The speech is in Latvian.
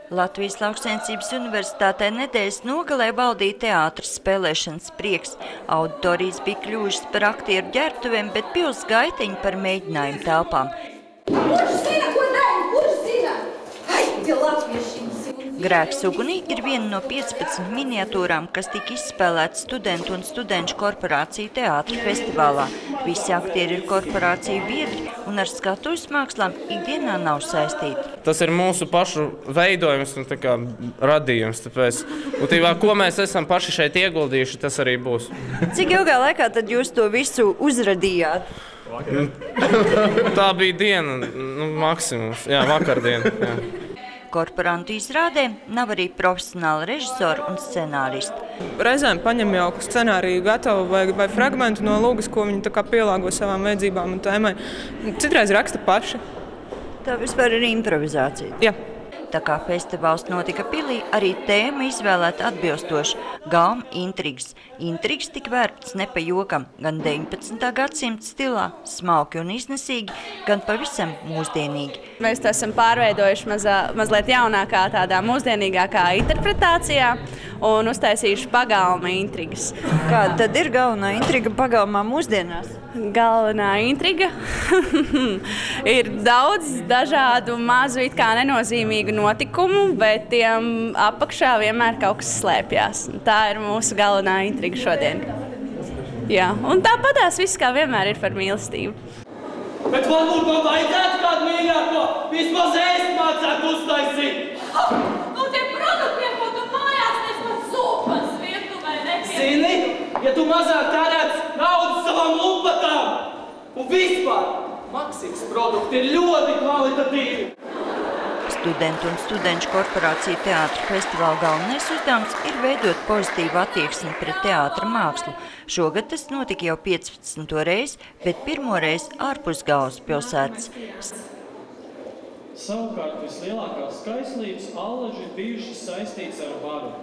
Latvijas Lauksaimniecības universitātē nedēļas nogalē valdīja teātras spēlēšanas prieks. Auditorijas bija kļuvušas par aktieru ģērbtuvēm, bet pils gaiteņi par mēģinājumu telpām. Kurš zina, ko dara? Kurš zina? Ai, tie latvieši! Grēks ugunī ir viena no 15 miniatūrām, kas tika izspēlētas studentu un studenču korporāciju teātra festivālā. Visi aktieri ir korporāciju biedri un ar skatuves mākslām ikdienā nav saistīti. Tas ir mūsu pašu veidojums un radījums. Tāpēc, ko mēs esam paši šeit ieguldījuši, tas arī būs. Cik ilgā laikā tad jūs to visu uzradījāt? Tā bija diena, maksimums. Jā, vakardiena. Jā. Korporantu izrādē nav arī profesionāli režisori un scenāristi. Reizēm paņem jau scenāriju gatavu vai fragmentu no lūgas, ko viņi pielāgo savām vajadzībām un tēmai. Citreiz raksta paši. Tā vispār ir improvizācija. Jā. Tā kā festivāls notika pilī, arī tēma izvēlēta atbilstoši – galma intrigas. Intrigas tika vērptas ne pa jokam, gan 19. gadsimta stilā, smalki un iznesīgi, gan pavisam mūsdienīgi. Mēs to esam pārveidojuši mazliet jaunākā, tādā mūsdienīgākā interpretācijā un uztaisījuši pagalma intrigas. Kāda tad ir galvenā intriga pagalmā mūsdienās? Galvenā intriga ir daudz dažādu mazu it kā nenozīmīgu notikumu, bet tiem apakšā vienmēr kaut kas slēpjas. Tā ir mūsu galvenā intriga šodien. Jā, un tāpatās viss kā vienmēr ir par mīlestību. Bet varbūt man vajadzētu kādu mīļāko, vismaz ēst mācētu uztaisīt. Tiem produktiem, ko tu mājās nesmaz zupas virtuvē nepie. Zini, ja tu mazāk tērēts naudu savām lupatām un vispār, Maksims produkti ir ļoti kvalitatīvi. Studentu un studenču korporāciju teātra festivāla galvenais uzdevums ir veidot pozitīvu attieksmi pret teātra mākslu. Šogad tas notika jau 15. reizi, bet pirmo reizi ārpus galvaspilsētas. Savukārt vislielākās skaislības allaži ir bijušas saistīts ar varu.